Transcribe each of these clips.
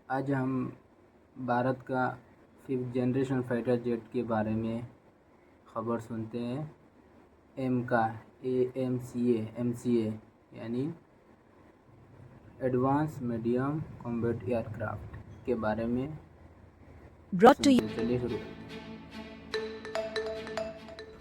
आज हम भारत का 5th जनरेशन फाइटर जेट के बारे में ख़बर सुनते हैं। एम सी ए यानी एडवांस मीडियम कॉम्बैट एयरक्राफ्ट के बारे में brought to you सुनते चलिए शुरू करते हैं।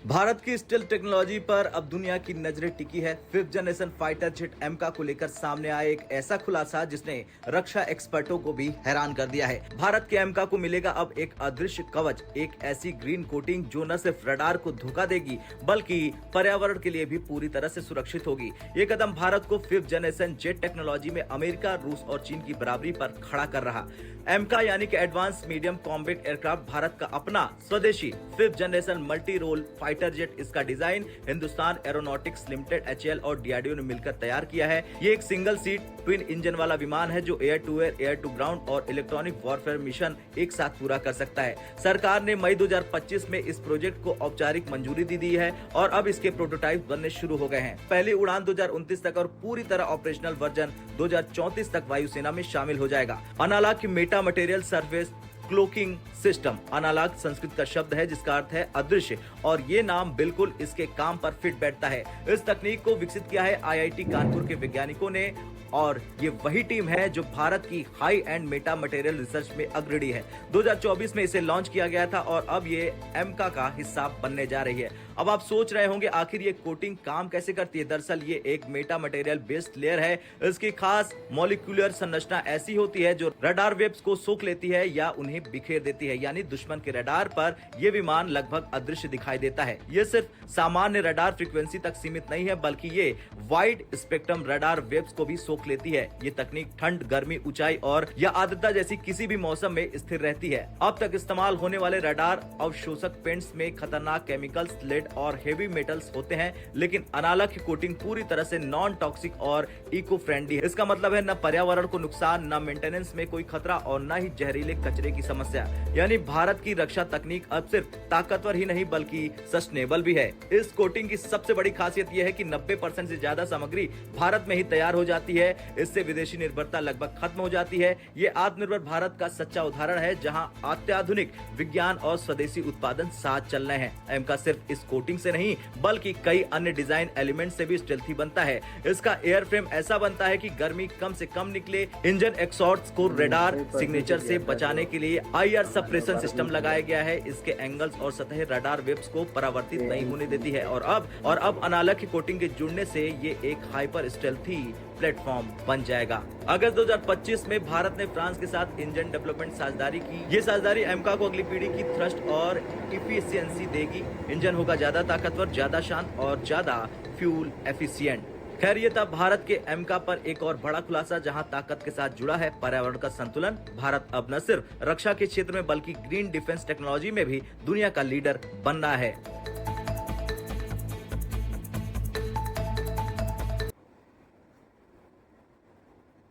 भारत की स्टील्थ टेक्नोलॉजी पर अब दुनिया की नजरें टिकी है। 5th जनरेशन फाइटर जेट एमका को लेकर सामने आया एक ऐसा खुलासा जिसने रक्षा एक्सपर्टों को भी हैरान कर दिया है। भारत के एमका को मिलेगा अब एक अदृश्य कवच, एक ऐसी ग्रीन कोटिंग जो न सिर्फ रडार को धोखा देगी बल्कि पर्यावरण के लिए भी पूरी तरह से सुरक्षित होगी। ये कदम भारत को 5th जनरेशन जेट टेक्नोलॉजी में अमेरिका, रूस और चीन की बराबरी पर खड़ा कर रहा। एमका यानी कि advance medium combat aircraft Bharat का अपना स्वदेशी 5th generation multi role fighter jet. इसका design Hindustan aeronautics limited HAL और DRDO ने मिलकर तैयार किया है। ये एक सिंगल सीट ट्विन इंजन वाला विमान है जो air to air, air to ground और इलेक्ट्रॉनिक वॉरफेयर मिशन एक साथ पूरा कर सकता है। सरकार ने मई 2025 में इस प्रोजेक्ट को औपचारिक मंजूरी दी है और अब इसके प्रोटोटाइप बनने शुरू हो गए हैं। पहली उड़ान 2029 तक और पूरी तरह ऑपरेशनल वर्जन 2034 तक वायुसेना में शामिल हो जाएगा। अनालाग की meta material surface cloaking system, अनालाग संस्कृत का शब्द है जिसका अर्थ है अदृश्य, और ये नाम बिल्कुल इसके काम पर फिट बैठता है। इस तकनीक को विकसित किया है IIT कानपुर के वैज्ञानिकों ने और ये वही टीम है जो भारत की high and Meta material research में अग्रणी है। 2024 में इसे लॉन्च किया गया था और अब ये एमका का हिस्सा बनने जा रही है। अब आप सोच रहे होंगे आखिर ये कोटिंग काम कैसे करती है। दरअसल ये एक मेटा मटेरियल बेस्ड लेयर है। इसकी खास मॉलिक्यूलर संरचना ऐसी होती है जो रडार वेव्स को सोख लेती है या उन्हें बिखेर देती है, यानी दुश्मन के रडार पर यह विमान लगभग अदृश्य दिखाई देता है। ये सिर्फ सामान्य रडार फ्रीक्वेंसी तक सीमित नहीं है बल्कि ये वाइड स्पेक्ट्रम रडार वेव्स को भी सोख लेती है। ये तकनीक ठंड, गर्मी, ऊंचाई और या आर्द्रता जैसी किसी भी मौसम में स्थिर रहती है। अब तक इस्तेमाल होने वाले रडार अवशोषक पेंट्स में खतरनाक केमिकल्स, लेड और हेवी मेटल्स होते हैं, लेकिन अनालग की कोटिंग पूरी तरह से नॉन टॉक्सिक और इको फ्रेंडली है। इसका मतलब है न पर्यावरण को नुकसान, न मेंटेनेंस में कोई खतरा और न ही जहरीले कचरे की समस्या। यानी भारत की रक्षा तकनीक अब सिर्फ ताकतवर ही नहीं बल्कि सस्टेनेबल भी है। इस कोटिंग की सबसे बड़ी खासियत यह है कि 90% से ज्यादा सामग्री भारत में ही तैयार हो जाती है। इससे विदेशी निर्भरता लगभग खत्म हो जाती है। ये आत्मनिर्भर भारत का सच्चा उदाहरण है जहां अत्याधुनिक विज्ञान और स्वदेशी उत्पादन साथ चल रहे हैं। एमका सिर्फ इस कोटिंग से नहीं बल्कि कई अन्य डिजाइन एलिमेंट से भी स्टेल्थी बनता है। इसका एयर फ्रेम ऐसा बनता है कि गर्मी कम से कम निकले। इंजन एग्जॉस्ट को रडार सिग्नेचर से बचाने के लिए IR सप्रेशन सिस्टम लगाया गया है। इसके एंगल्स और सतह रडार वेव्स को परावर्तित नहीं होने देती है और अब अनालग की कोटिंग के जुड़ने से ये एक हाइपर स्टेल्थी प्लेटफॉर्म बन जाएगा। अगस्त 2025 में भारत ने फ्रांस के साथ इंजन डेवलपमेंट साझेदारी की। ये साझेदारी एमका को अगली पीढ़ी की थ्रस्ट और इफिशियंसी देगी। इंजन होगा ज्यादा ताकतवर, ज्यादा शांत और ज्यादा फ्यूल एफिशिएंट। खैर ये था भारत के एमका पर एक और बड़ा खुलासा जहां ताकत के साथ जुड़ा है पर्यावरण का संतुलन। भारत अब न सिर्फ रक्षा के क्षेत्र में बल्कि ग्रीन डिफेंस टेक्नोलॉजी में भी दुनिया का लीडर बनना है।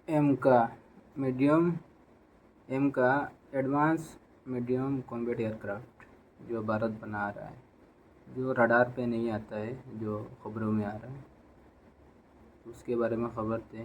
एमका एडवांस मीडियम कॉम्बैट एयरक्राफ्ट जो भारत बना रहा है, जो रडार पे नहीं आता है, जो खबरों में आ रहा है, उसके बारे में खबर थे।